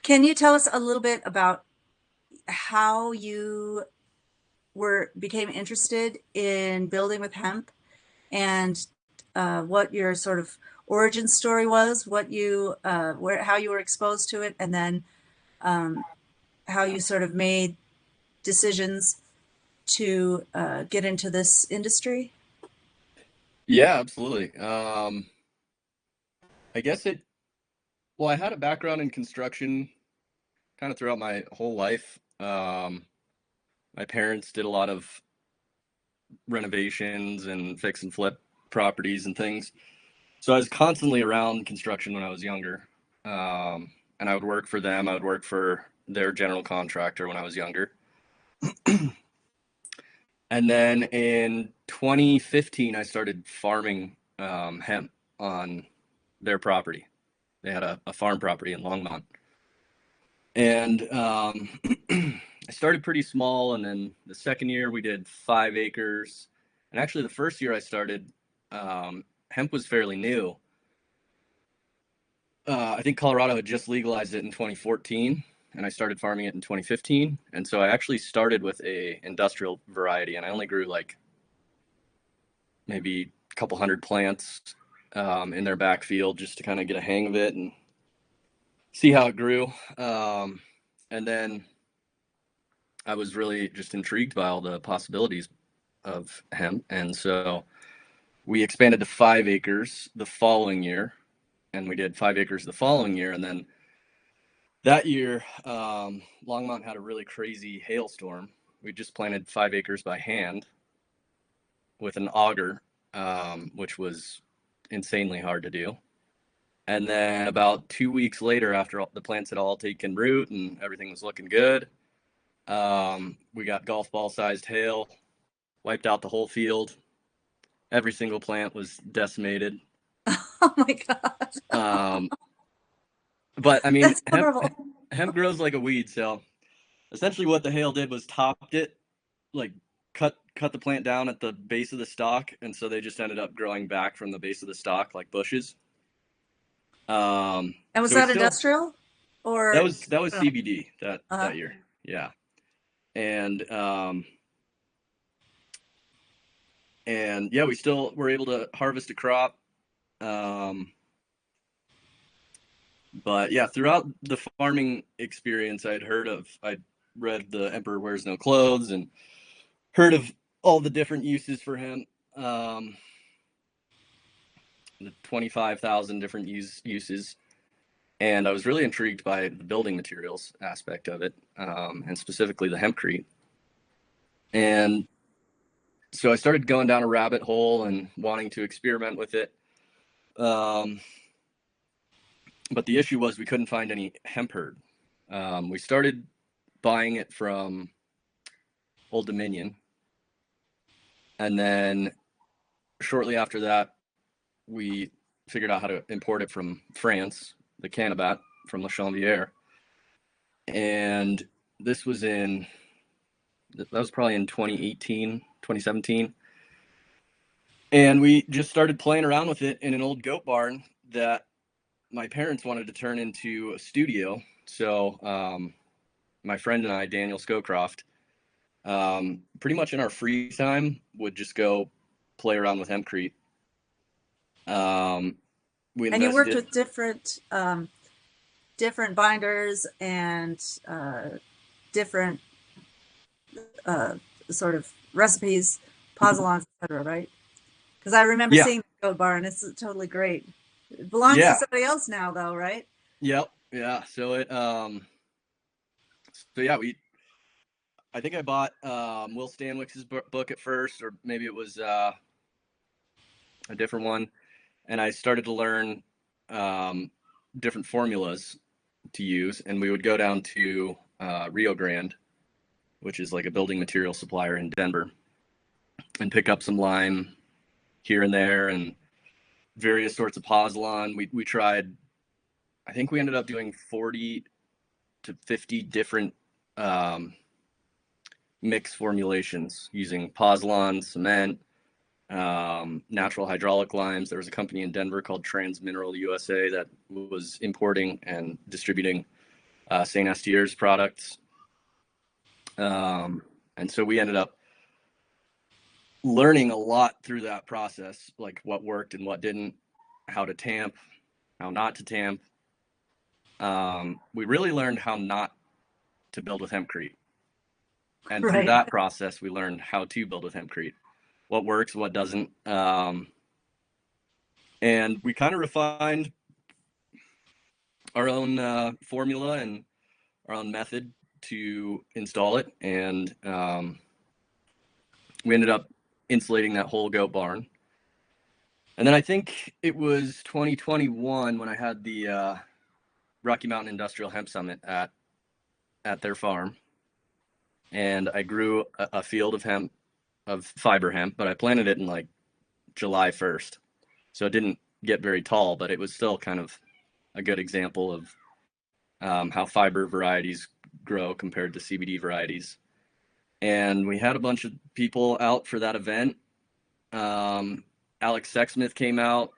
Can you tell us a little bit about how you were became interested in building with hemp and what your sort of origin story was, what you how you were exposed to it, and then um, how you sort of made decisions to get into this industry? Yeah, absolutely. I guess well, I had a background in construction kind of throughout my whole life. My parents did a lot of renovations and fix and flip properties and things. So I was constantly around construction when I was younger. And I would work for them. I would work for their general contractor when I was younger. And then in 2015, I started farming hemp on their property. They had a farm property in Longmont. And I started pretty small. And then the second year, we did 5 acres. And actually, the first year I started, hemp was fairly new. I think Colorado had just legalized it in 2014, and I started farming it in 2015. And so I actually started with a industrial variety, and I only grew like maybe a couple hundred plants in their backfield just to kind of get a hang of it and see how it grew. And then I was really just intrigued by all the possibilities of hemp, and so we expanded to 5 acres the following year, and we did 5 acres the following year, and then that year, Longmont had a really crazy hailstorm. We just planted 5 acres by hand with an auger, which was insanely hard to do. And then about 2 weeks later, after the plants had all taken root and everything was looking good, we got golf ball sized hail, wiped out the whole field. Every single plant was decimated. Oh my God, Um, but I mean, that's horrible. hemp grows like a weed, so essentially what the hail did was topped it, like cut the plant down at the base of the stalk, and so they just ended up growing back from the base of the stalk like bushes. And was So we that still industrial or? that was Oh, CBD uh-huh. that year, yeah, and and yeah, we still were able to harvest a crop. Um, but yeah, throughout the farming experience, I'd read The Emperor Wears No Clothes and heard of all the different uses for hemp. The 25,000 different uses. And I was really intrigued by the building materials aspect of it, and specifically the hempcrete. And so I started going down a rabbit hole and wanting to experiment with it. Um, but the issue was we couldn't find any hemp herd. We started buying it from Old Dominion. And then shortly after that, we figured out how to import it from France, the Cannabat from La Chanvière. And this was that was probably in 2018, 2017. And we just started playing around with it in an old goat barn that my parents wanted to turn into a studio. So my friend and I, Daniel Scowcroft, pretty much in our free time would just go play around with hempcrete. Um, we And you worked invested. with different binders and different uh, sort of recipes, pozzolans, etc. Right? Because I remember Yeah, seeing the goat barn. It's totally great. It belongs to yeah, somebody else now, though, right? yep, yeah. So yeah, I think I bought Will Stanwick's book at first, or maybe it was a different one, and I started to learn um, different formulas to use, and we would go down to Rio Grande, which is like a building material supplier in Denver, and pick up some lime here and there, and various sorts of pozzolan. We tried. I think we ended up doing 40 to 50 different um, mix formulations using pozzolan, cement, natural hydraulic limes. There was a company in Denver called Transmineral USA that was importing and distributing St. Estier's products. And so we ended up learning a lot through that process, like what worked and what didn't, how to tamp, how not to tamp. We really learned how not to build with hempcrete. And through Right. that process, we learned how to build with hempcrete, what works, what doesn't. And we kind of refined our own formula and our own method to install it. And we ended up insulating that whole goat barn. And then I think it was 2021 when I had the Rocky Mountain Industrial Hemp Summit at their farm. And I grew a field of hemp, of fiber hemp, but I planted it in like July 1st. So it didn't get very tall, but it was still kind of a good example of how fiber varieties grow compared to CBD varieties. And we had a bunch of people out for that event. Alex Sexsmith came out,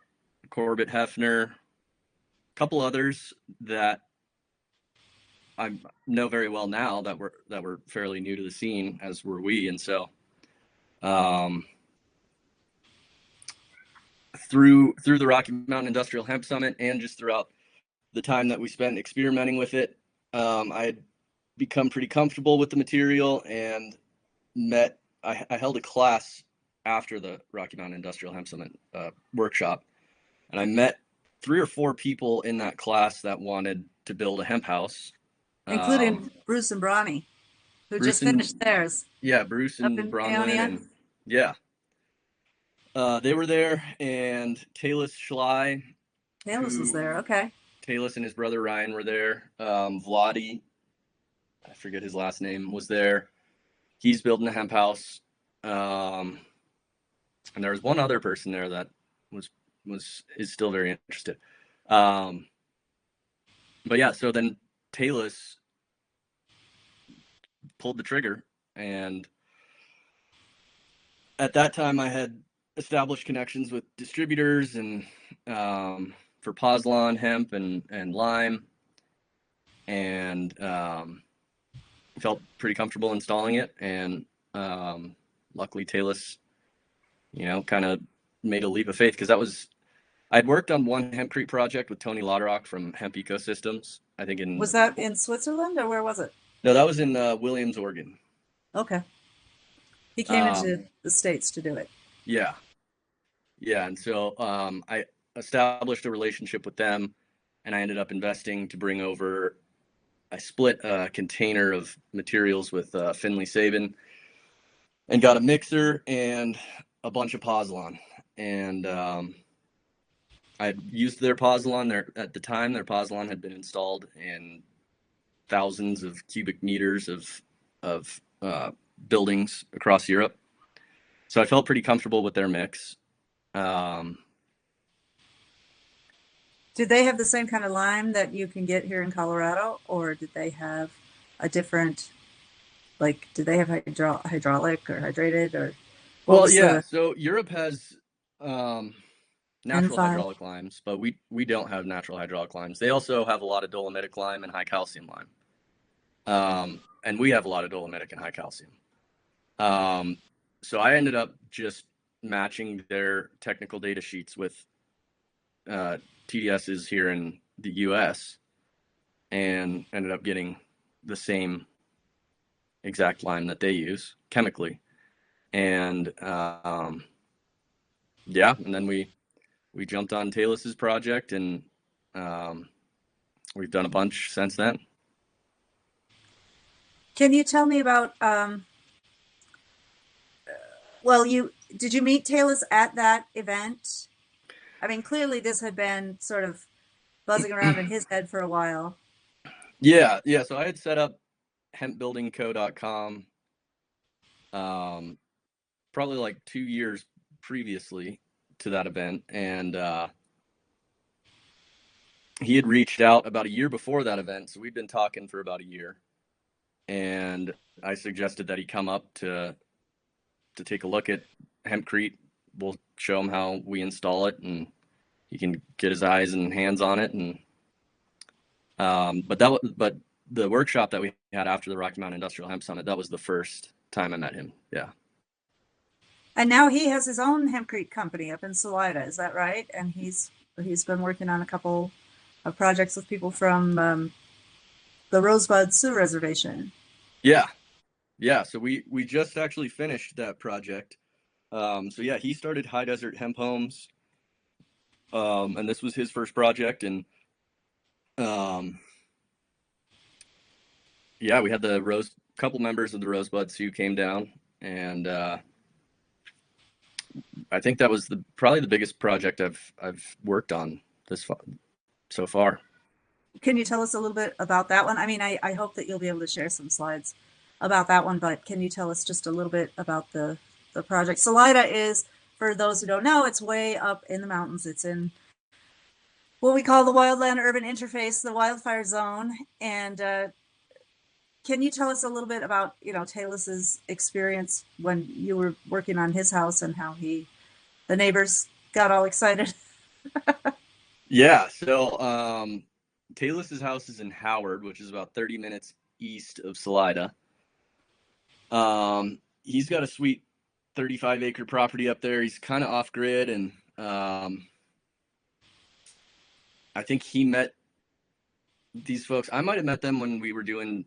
Corbett Hefner, a couple others that I know very well now that were fairly new to the scene, as were we. And so through the Rocky Mountain Industrial Hemp Summit and just throughout the time that we spent experimenting with it, I had become pretty comfortable with the material and I held a class after the Rocky Mountain Industrial Hemp Summit workshop, and I met 3 or 4 people in that class that wanted to build a hemp house. Including Bruce and Bronny, who Bruce just and finished theirs yeah, Bruce up and in Bronwyn Paonia. and yeah, they were there, and Talis Schley, Taylor was who there. Okay. Talis and his brother Ryan were there. Vladi, I forget his last name, was there. He's building a hemp house. And there was one other person there that is still very interested. But yeah, so then Talis pulled the trigger, and at that time I had established connections with distributors and for Pozlan hemp and lime, and felt pretty comfortable installing it. And luckily Talis, kind of made a leap of faith, because I'd worked on one hempcrete project with Tony Lauterock from Hemp Ecosystems. I think Was that in Switzerland or where was it? no, that was in Williams, Oregon. Okay. He came Um, into the States to do it. yeah, yeah, and so I established a relationship with them, and I ended up investing to bring over. I split a container of materials with Finley Sabin, and got a mixer and a bunch of Pozlan, and I used their Pozlan. At the time, their Pozlan had been installed in thousands of cubic meters of buildings across Europe. So I felt pretty comfortable with their mix. Um, Did they have the same kind of lime that you can get here in Colorado, or did they have a different, like, did they have hydraulic or hydrated, or what well, was yeah. the So Europe has natural N5? hydraulic limes, but we don't have natural hydraulic limes. They also have a lot of dolomitic lime and high calcium lime, and we have a lot of dolomitic and high calcium. Um, so I ended up just matching their technical data sheets with TDS's here in the US, and ended up getting the same exact lime that they use chemically. And yeah, and then we jumped on Talis's project, and we've done a bunch since then. Can you tell me about well, did you meet Taylor's at that event? I mean, clearly this had been sort of buzzing around in his head for a while. Yeah. So I had set up hempbuildingco.com probably like 2 years previously to that event, and he had reached out about a year before that event. So we'd been talking for about a year, and I suggested that he come up to take a look at hempcrete. We'll show him how we install it, and he can get his eyes and hands on it. And but the workshop that we had after the Rocky Mountain Industrial Hemp Summit, that was the first time I met him. Yeah. And now he has his own hempcrete company up in Salida. Is that right? And he's been working on a couple of projects with people from the Rosebud Sioux Reservation. Yeah. Yeah. So we just actually finished that project. So yeah, he started High Desert Hemp Homes, and this was his first project. And um, yeah, we had the couple members of the Rosebud Sioux came down, and I think that was probably the biggest project I've worked on so far. Can you tell us a little bit about that one? I mean, I hope that you'll be able to share some slides about that one, but can you tell us just a little bit about the project? Salida is, for those who don't know, it's way up in the mountains. It's in what we call the wildland urban interface, the wildfire zone. And can you tell us a little bit about, Taylor's experience when you were working on his house and how the neighbors got all excited? Yeah. So Taylor's house is in Howard, which is about 30 minutes east of Salida. He's got a sweet 35-acre property up there. He's kind of off grid, and I think he met these folks. I might have met them when we were doing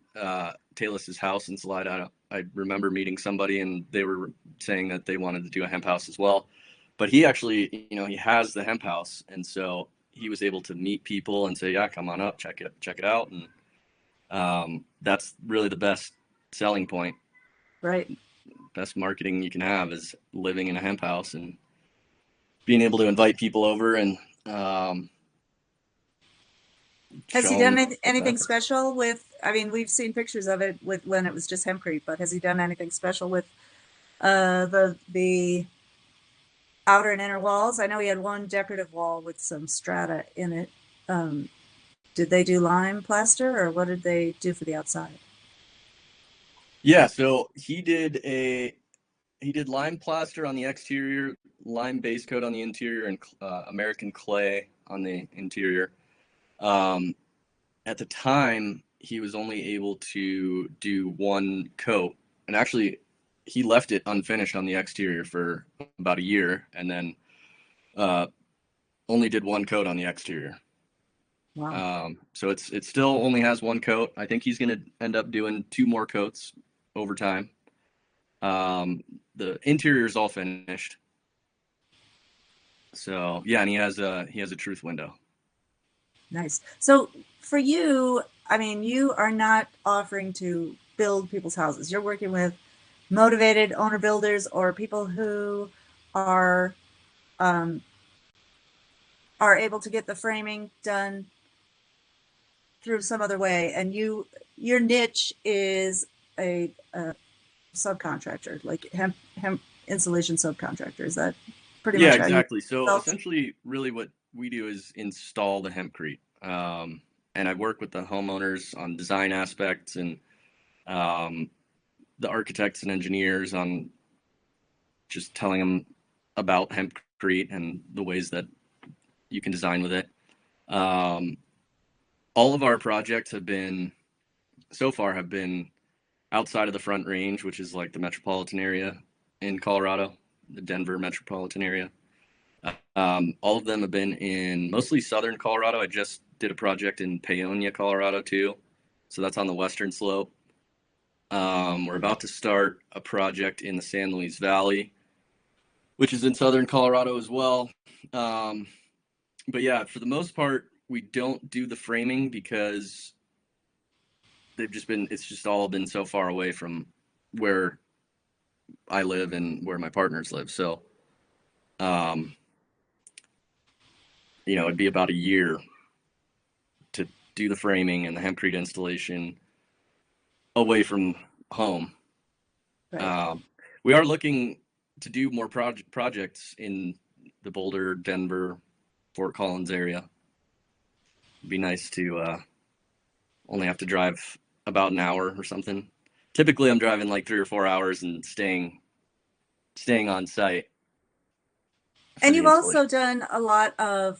Taylor's house in Salida. I remember meeting somebody, and they were saying that they wanted to do a hemp house as well. But he actually, he has the hemp house, and so he was able to meet people and say, "Yeah, come on up, check it out." And that's really the best selling point. Right. Best marketing you can have is living in a hemp house and being able to invite people over and Has he show done them anything special with, I mean, we've seen pictures of it with when it was just hempcrete, but has he done anything special with the outer and inner walls? I know he had one decorative wall with some strata in it. Um, did they do lime plaster, or what did they do for the outside? Yeah, so he did lime plaster on the exterior, lime base coat on the interior, and American clay on the interior. Um, at the time, he was only able to do one coat, and actually, he left it unfinished on the exterior for about a year, and then uh, only did one coat on the exterior. Wow. So it still only has one coat. I think he's going to end up doing two more coats over time. The interior is all finished. So yeah, and he has a truth window. Nice. So for you, I mean, you are not offering to build people's houses. You're working with motivated owner builders or people who are um, are able to get the framing done through some other way. And your niche is a subcontractor, like hemp insulation subcontractor. Is that pretty Yeah, much how you exactly. So felt? essentially, really, what we do is install the hempcrete, and I work with the homeowners on design aspects and um, the architects and engineers on just telling them about hempcrete and the ways that you can design with it. Um, all of our projects have been outside of the Front Range, which is like the metropolitan area in Colorado, the Denver metropolitan area. All of them have been in mostly southern Colorado. I just did a project in Paonia, Colorado, too. So that's on the western slope. We're about to start a project in the San Luis Valley, which is in southern Colorado as well. Um, but yeah, for the most part, we don't do the framing because it's just all been so far away from where I live and where my partners live. So, um, it'd be about a year to do the framing and the hempcrete installation away from home. Right. Um, we are looking to do more projects in the Boulder, Denver, Fort Collins area. It'd be nice to only have to drive about an hour or something. Typically, I'm driving like 3 or 4 hours and staying on site for And the you've also installation. done a lot of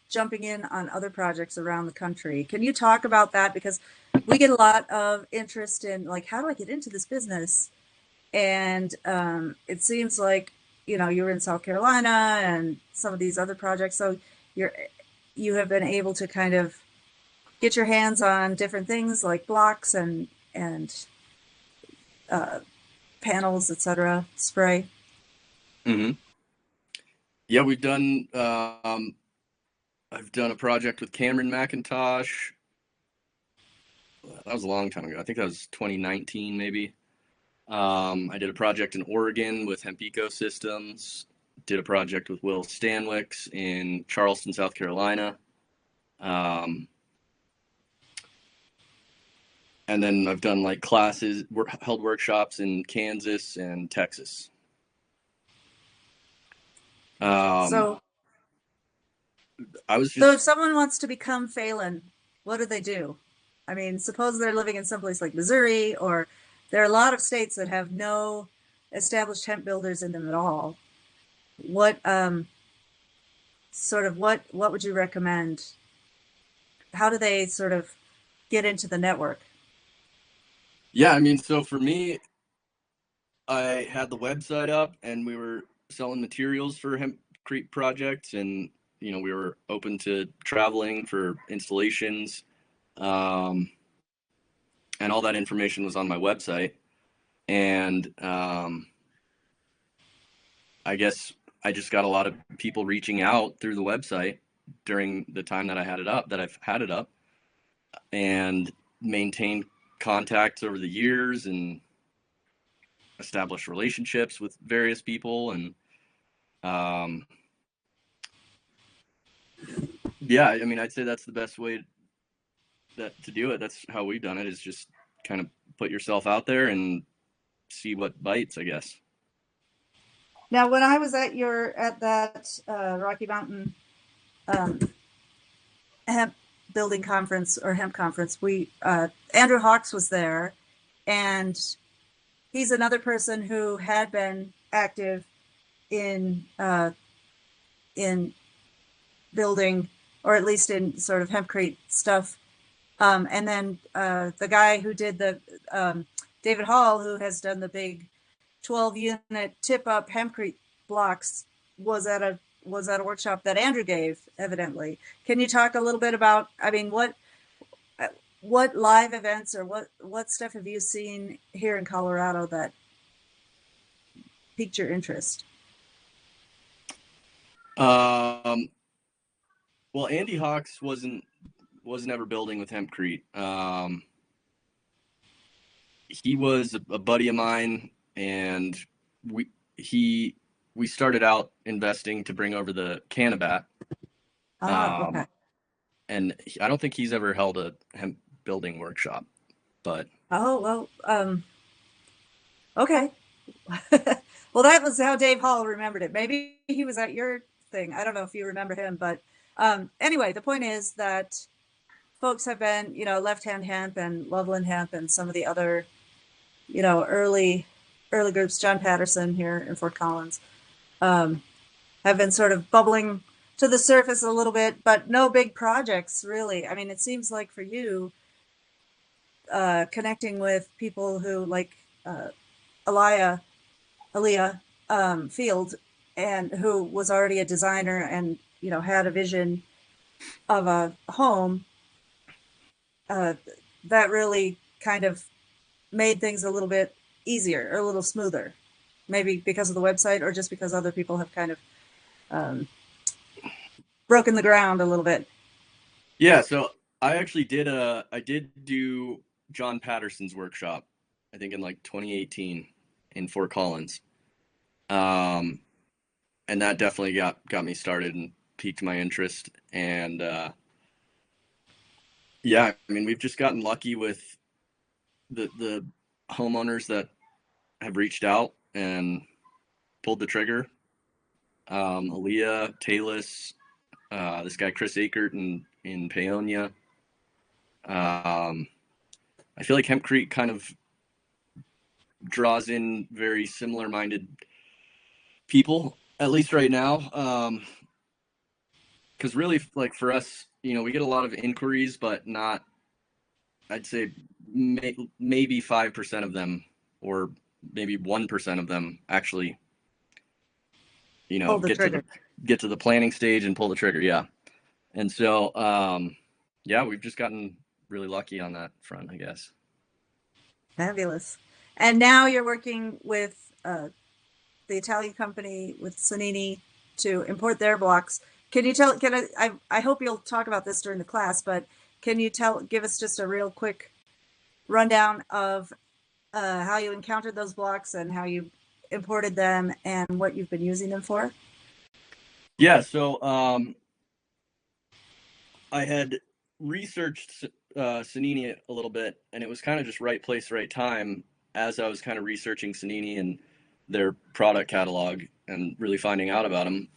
jumping in on other projects around the country. Can you talk about that? Because we get a lot of interest in, like, how do I get into this business? And it seems like, you're in South Carolina and some of these other projects, so you're you have been able to kind of get your hands on different things like blocks and uh, panels, etc., spray. Hmm. Yeah, we've done. I've done a project with Cameron McIntosh. That was a long time ago. I think that was 2019, maybe. I did a project in Oregon with Hemp Ecosystems. Did a project with Will Stanwicks in Charleston, South Carolina. Um, and then I've done like classes, held workshops in Kansas and Texas. Um, So, I was so if just, someone wants to become Phelan, what do they do? I mean, suppose they're living in someplace like Missouri, or there are a lot of states that have no established hemp builders in them at all. What what would you recommend? How do they sort of get into the network? yeah, I mean, so for me, I had the website up and we were selling materials for hempcrete projects, and we were open to traveling for installations, um, and all that information was on my website. And I guess I just got a lot of people reaching out through the website during the time that I've had it up, and maintained contacts over the years and established relationships with various people. And um, yeah, I mean, I'd say that's the best way to do it. That's how we've done it, is just kind of put yourself out there and see what bites, I guess. Now, when I was at that Rocky Mountain um, hemp building conference or hemp conference, we Andrew Hawks was there, and he's another person who had been active in in building, or at least in sort of hempcrete stuff. And then the guy who did the David Hall, who has done the big 12-unit tip up hempcrete blocks, was at a workshop that Andrew gave, evidently. Can you talk a little bit about, I mean, what live events or what stuff have you seen here in Colorado that piqued your interest? Um, well, Andy Hawks wasn't ever building with hempcrete. He was a buddy of mine, and we he we started out investing to bring over the Cannabat. Ah, Um, okay. and I don't think he's ever held a hemp building workshop, but Oh, well, okay. Well, that was how Dave Hall remembered it. Maybe he was at your thing. I don't know if you remember him, but anyway, the point is that folks have been, Left Hand Hemp and Loveland Hemp and some of the other, early groups, John Patterson here in Fort Collins, um, have been sort of bubbling to the surface a little bit, but no big projects really. I mean, it seems like for you, connecting with people who like uh, Elia Aaliyah Field, and who was already a designer and had a vision of a home, uh, that really kind of made things a little bit easier or a little smoother. Maybe because of the website, or just because other people have kind of um, broken the ground a little bit. yeah. So I did do John Patterson's workshop, I think in like 2018 in Fort Collins. Um, and that definitely got me started and piqued my interest. And yeah, I mean, we've just gotten lucky with the homeowners that have reached out and pulled the trigger. Aaliyah, Talus, this guy Chris Akert in Paonia. Um, I feel like Hempcrete kind of draws in very similar minded people, at least right now. because really, like for us, we get a lot of inquiries, but not, I'd say maybe 5% of them, or maybe 1% of them actually, Pull the get to the trigger. planning stage and pull the trigger. Yeah. And so, yeah, we've just gotten really lucky on that front, I guess. Fabulous. And now you're working with the Italian company with Sonini to import their blocks. Can you tell? I hope you'll talk about this during the class, but can you give us just a real quick rundown of how you encountered those blocks and how you imported them and what you've been using them for? Yeah. So, I had researched Sanini a little bit, and it was kind of just right place, right time as I was kind of researching Sanini and their product catalog and really finding out about them.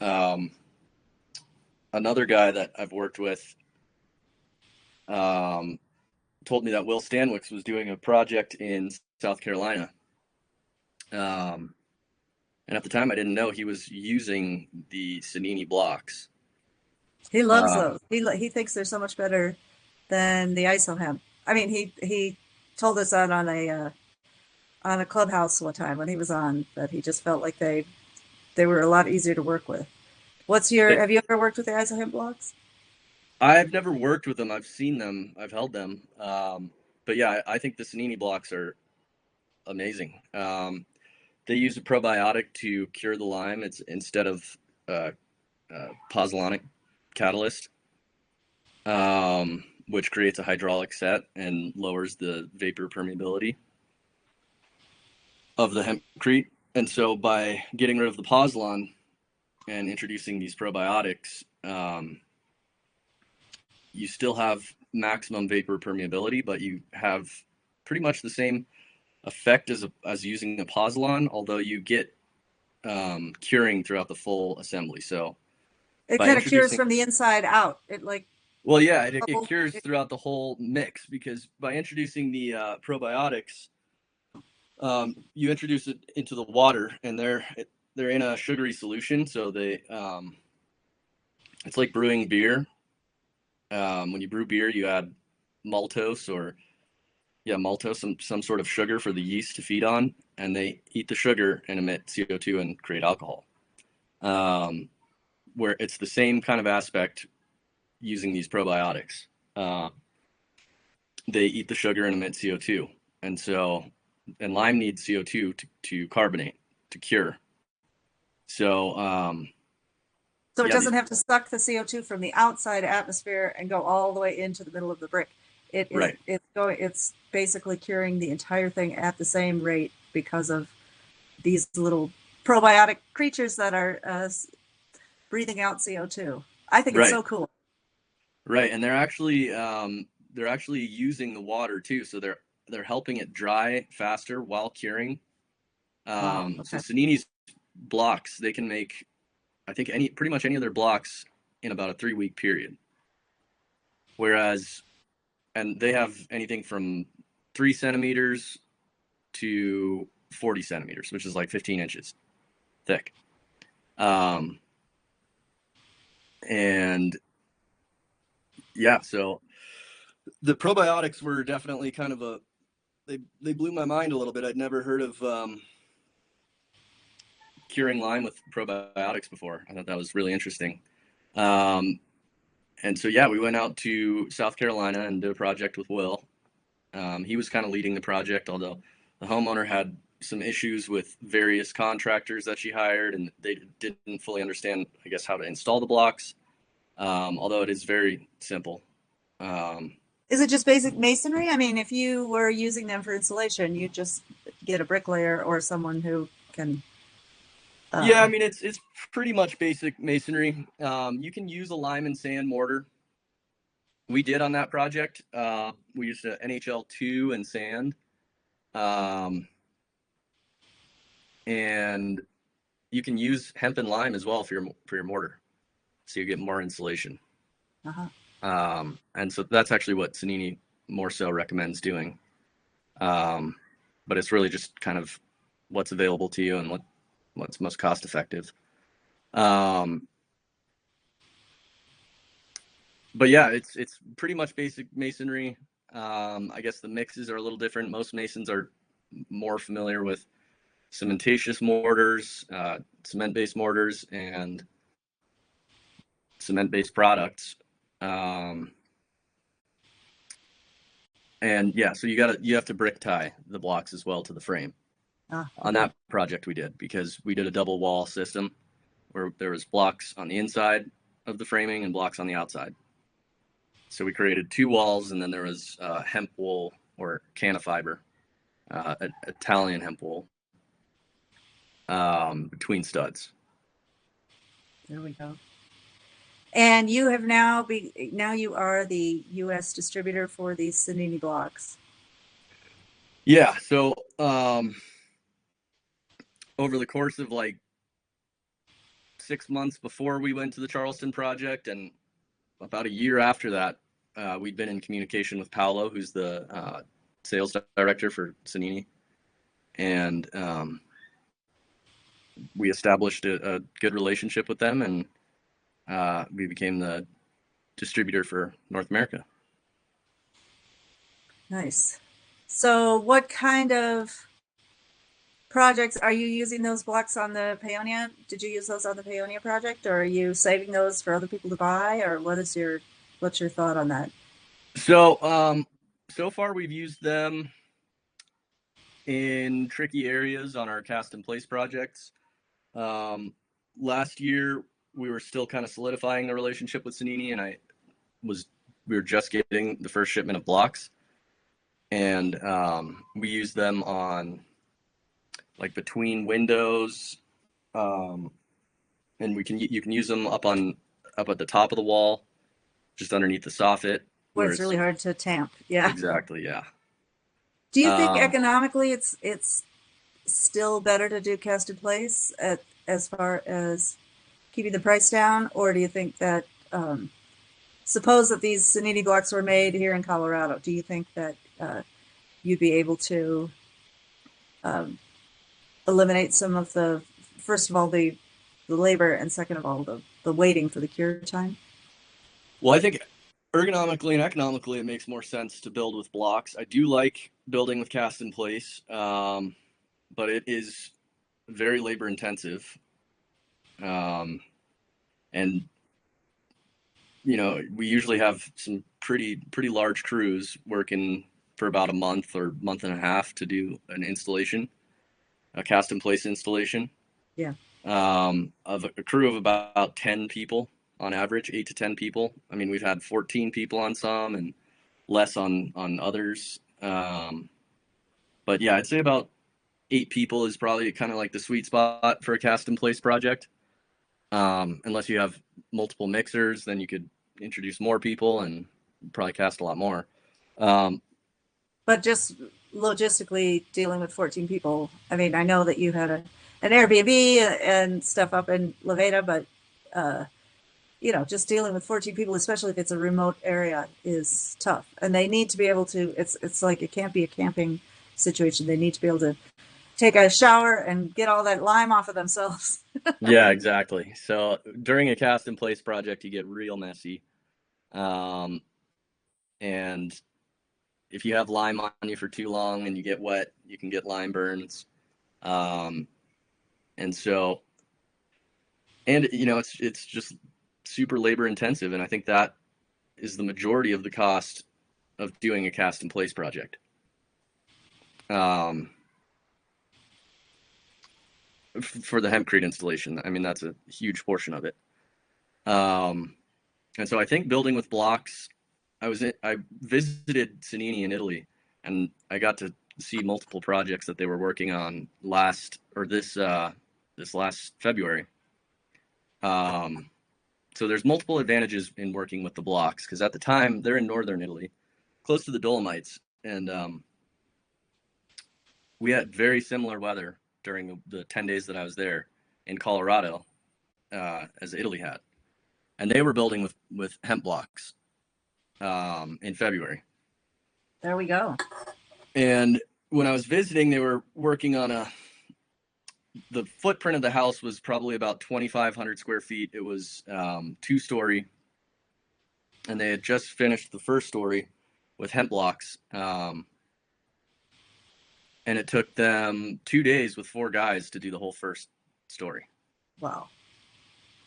Another guy that I've worked with um, told me that Will Stanwix was doing a project in South Carolina. And at the time, I didn't know he was using the Sanini blocks. He loves Uh, those. He thinks they're so much better than the ISO hemp. I mean, he told us that on a clubhouse one time when he was on, that he just felt like they were a lot easier to work with. Have you ever worked with the ISO hemp blocks? I've never worked with them. I've seen them. I've held them. But yeah, I think the Sanini blocks are amazing. They use a probiotic to cure the Lyme. It's instead of uh, pozzolanic catalyst, which creates a hydraulic set and lowers the vapor permeability of the hempcrete. And so by getting rid of the pozzolan and introducing these probiotics, you still have maximum vapor permeability, but you have pretty much the same effect as using a pozzolan, although you get curing throughout the full assembly. So It by kind of cures introducing, from the inside out. It like well, yeah, it bubble. cures throughout the whole mix because by introducing the probiotics, you introduce it into the water, and they're in a sugary solution, so it's like brewing beer. When you brew beer, you add maltose or yeah, maltose, some sort of sugar for the yeast to feed on, and they eat the sugar and emit CO2 and create alcohol. Um, where it's the same kind of aspect using these probiotics. Uh, they eat the sugar and emit CO2, and so and lime needs CO2 to carbonate to cure. So So it yeah, doesn't have to suck the CO2 from the outside atmosphere and go all the way into the middle of the brick. right, It's basically curing the entire thing at the same rate because of these little probiotic creatures that are breathing out CO2. I think it's right, so cool. right, and they're actually using the water too, so they're helping it dry faster while curing. Wow. So Okay. Sanini's blocks, they can make, I think, pretty much any of their blocks in about a 3 week period. Whereas, and they have anything from 3 centimeters to 40 centimeters, which is like 15 inches thick. Um, and yeah, so the probiotics were definitely kind of they blew my mind a little bit. I'd never heard of curing Lyme with probiotics before. I thought that was really interesting. Um, and so yeah, we went out to South Carolina and did a project with Will. He was kind of leading the project, although the homeowner had some issues with various contractors that she hired, and they didn't fully understand, I guess, how to install the blocks. Although it is very simple. Um, Is it just basic masonry? I mean, if you were using them for insulation, you just get a bricklayer or someone who can. yeah, I Uh, mean it's pretty much basic masonry. You can use a lime and sand mortar. We did on that project. We used an NHL2 and sand, um, and you can use hemp and lime as well for your mortar, so you get more insulation. uh-huh. And so that's actually what Sanini more so recommends doing. Um, but it's really just kind of what's available to you and what's most cost effective. Um, But yeah, it's pretty much basic masonry. I guess the mixes are a little different. Most masons are more familiar with cementatious mortars, cement-based mortars, and cement-based products. Um, and yeah, so you have to brick tie the blocks as well to the frame. Ah, On okay. that project we did, because we did a double wall system where there was blocks on the inside of the framing and blocks on the outside. So we created two walls, and then there was hemp wool or canna fiber, Italian hemp wool, between studs. There we go. And you have now you are the U.S. distributor for these Cennini blocks. Yeah. So over the course of like 6 months before we went to the Charleston project, and about a year after that, we'd been in communication with Paolo, who's the sales director for Cennini, and we established a good relationship with them, and we became the distributor for North America. Nice. So, what kind of projects are you using those blocks on the Paonia? Did you use those on the Paonia project, or are you saving those for other people to buy, or what's your thought on that? So so far we've used them in tricky areas on our cast in place projects. Um, Last year we were still kind of solidifying the relationship with Cennini, and was we were just getting the first shipment of blocks, and we used them on like between windows, um, and you can use them up at the top of the wall, just underneath the soffit, Where where it's it's really hard to tamp. Yeah. exactly, yeah. Do you think Um, economically it's still better to do cast in place as far as keeping the price down, or do you think that suppose that these Sonini blocks were made here in Colorado, do you think that you'd be able to um, eliminate some of the first of all the labor and second of all the waiting for the cure time? well, I think ergonomically and economically, it makes more sense to build with blocks. I do like building with cast in place, but it is very labor intensive. Um, and we usually have some pretty large crews working for about a month or month and a half to do an installation, a cast in place installation. Yeah. Of a crew of about 10 people on average, 8 to 10 people. I mean, we've had 14 people on some and less on others. But yeah, I'd say about 8 people is probably kind of like the sweet spot for a cast in place project. Unless you have multiple mixers, then you could introduce more people and probably cast a lot more. Um, But just logistically dealing with 14 people, I mean, I know that you had an Airbnb and stuff up in Levada, but uh, just dealing with 14 people, especially if it's a remote area, is tough. And they need to be able to, it's like it can't be a camping situation. They need to be able to take a shower and get all that lime off of themselves. yeah, exactly. So during a cast in place project, you get real messy. Um, and if you have lime on you for too long and you get wet, you can get lime burns. Um, and so, and it's just super labor intensive, and I think that is the majority of the cost of doing a cast in place project. Um, for the hempcrete installation, I mean that's a huge portion of it. Um, and so I think building with blocks, I visited Cennini in Italy, and I got to see multiple projects that they were working on this last February. Um, so there's multiple advantages in working with the blocks, because at the time they're in northern Italy, close to the Dolomites, and we had very similar weather during the 10 days that I was there in Colorado, as Italy had, and they were building with hemp blocks in February. There we go. And when I was visiting, they were working on the footprint of the house was probably about 2,500 square feet. It was 2-story, and they had just finished the first story with hemp blocks. And it took them 2 days with 4 guys to do the whole first story. Wow.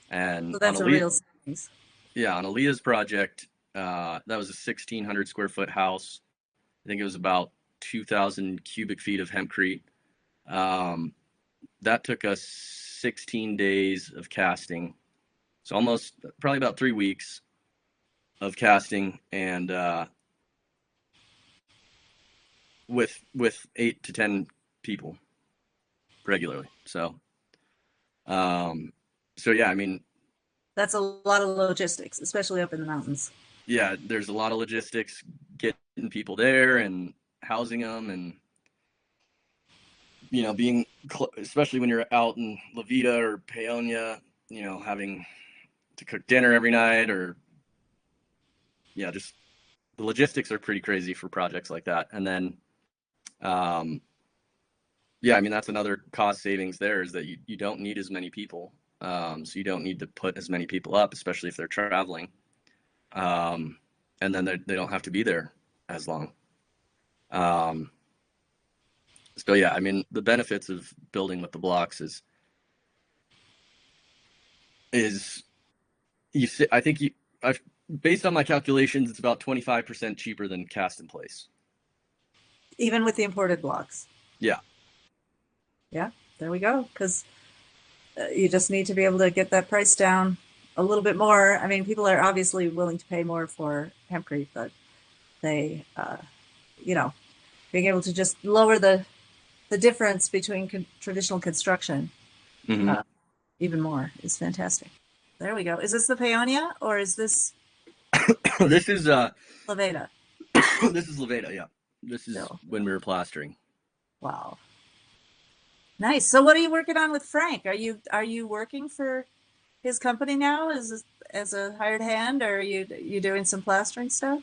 And So that's a real savings. yeah, on Aaliyah's project, that was a 1,600 square foot house. I think it was about 2,000 cubic feet of hempcrete. That took us 16 days of casting. So almost probably about 3 weeks of casting, and with 8 to 10 people regularly. Um, so yeah, I mean, That's a lot of logistics, especially up in the mountains. yeah, there's a lot of logistics getting people there and housing them, and being especially when you're out in La Vita or Paonia, having to cook dinner every night, or yeah, just the logistics are pretty crazy for projects like that. And then, um, yeah, I mean, that's another cost savings there, is that you don't need as many people. So you don't need to put as many people up, especially if they're traveling. Um, and then they don't have to be there as long. Um, so yeah, I mean, the benefits of building with the blocks is I think I've based on my calculations, it's about 25% cheaper than cast in place. Even with the imported blocks. Yeah. Yeah, there we go. Because you just need to be able to get that price down a little bit more. I mean, people are obviously willing to pay more for hempcrete, but they, you know, being able to just lower the difference between traditional construction Mm-hmm. even more is fantastic. There we go. Is this the Paonia or is this This is Levada this is Levada, yeah. This is still? when we were plastering. Wow. Nice. So what are you working on with Frank? Are you working for his company now as a hired hand, or are you doing some plastering stuff?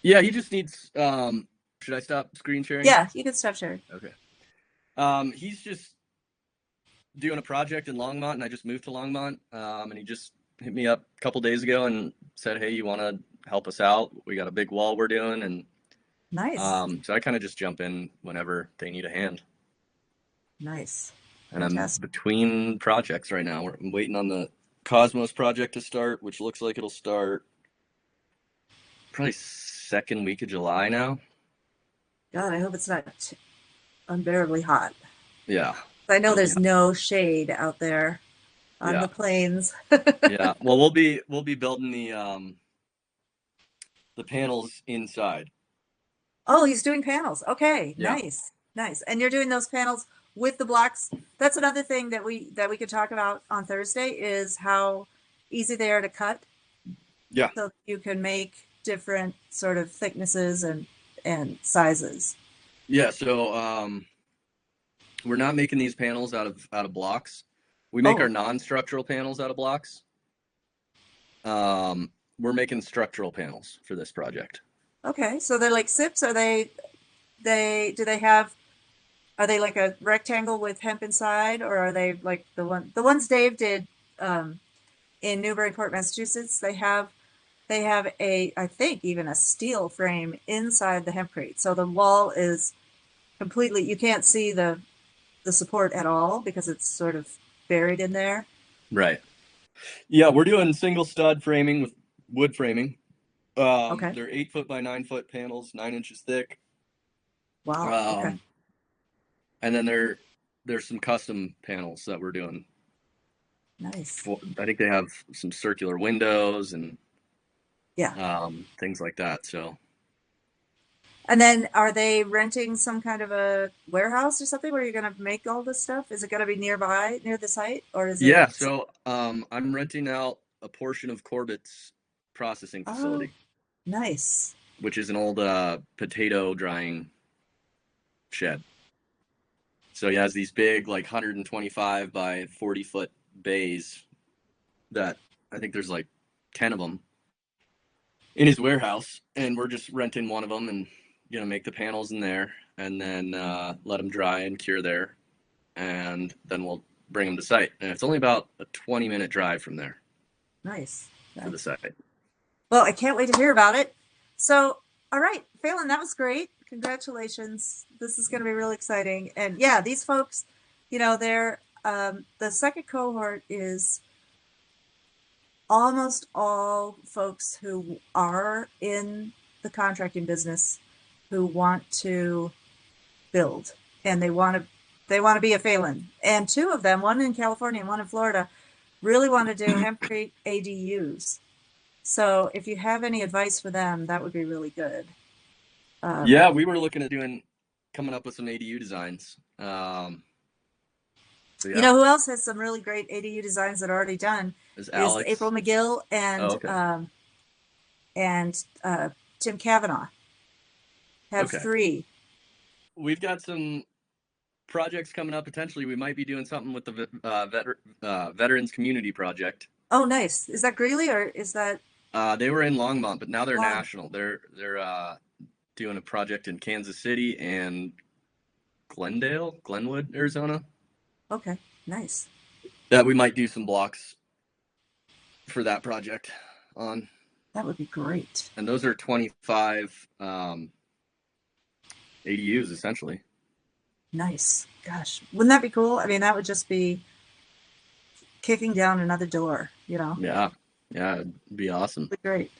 Yeah, he just needs should I stop screen sharing? Yeah, you can stop sharing. Okay. He's just doing a project in Longmont, and I just moved to Longmont. And he just hit me up a couple days ago and said, "Hey, you want to help us out? We got a big wall we're doing." And Nice. so I kind of just jump in whenever they need a hand. Nice. And I'm Fantastic. between projects right now. I'm waiting on the Cosmos project to start, which looks like it'll start probably second week of July now. God, I hope it's not unbearably hot. Yeah, I know it'll be there's no shade out there on yeah, the plains. yeah. Well, we'll be building the panels inside. Oh, he's doing panels. Okay, Yeah, nice, nice. And you're doing those panels with the blocks. That's another thing that we could talk about on Thursday is how easy they are to cut, yeah, so that you can make different sort of thicknesses and sizes. yeah. So we're not making these panels out of blocks. We make our Oh, non-structural panels out of blocks. We're making structural panels for this project. okay. So they're like sips. Are they do they have are they like a rectangle with hemp inside, or are they like the ones Dave did in Newburyport, Massachusetts? They have a, I think, even a steel frame inside the hempcrete. So the wall is completely, you can't see the support at all because it's sort of buried in there. Right. Yeah, we're doing single stud framing with wood framing. Okay. They're 8 foot by 9 foot panels, 9 inches thick. Wow. Okay. Um, and then there's some custom panels that we're doing. Nice. I think they have some circular windows and Yeah. things like that. So And then are they renting some kind of a warehouse or something where you're going to make all this stuff? Is it going to be nearby, near the site, or is it? yeah, so I'm renting out a portion of Corbett's processing Oh, facility, nice. which is an old potato drying shed. So he has these big, like 125 by 40-foot bays that I think there's like 10 of them in his warehouse, and we're just renting one of them and make the panels in there, and then let them dry and cure there, and then we'll bring them to site. And it's only about a 20-minute drive from there Nice. to the Nice. site. Well, I can't wait to hear about it. So, all right, Phelan, that was great. Congratulations. This is going to be really exciting. And yeah, these folks, they're the second cohort is almost all folks who are in the contracting business who want to build and they want to be a Phelan. And two of them, one in California and one in Florida, really want to do hempcrete ADUs. So if you have any advice for them, that would be really good. Um, Yeah, we were looking at coming up with some ADU designs. So you yeah, know who else has some really great ADU designs that are already done is is April Alex. McGill Oh, okay. and Tim Kavanaugh have Okay. three. We've got some projects coming up. Potentially, we might be doing something with the Veterans Community Project. Oh, nice. Is that Greeley or is that They were in Longmont, but now they're Long? national. They're doing a project in Kansas City and Glenwood, Arizona. Okay, nice. That we might do some blocks for that project on, That would be great. and those are 25 ADUs essentially. Nice. Gosh, wouldn't that be cool? I mean, that would just be kicking down another door. Yeah, yeah, it'd be awesome. Be great.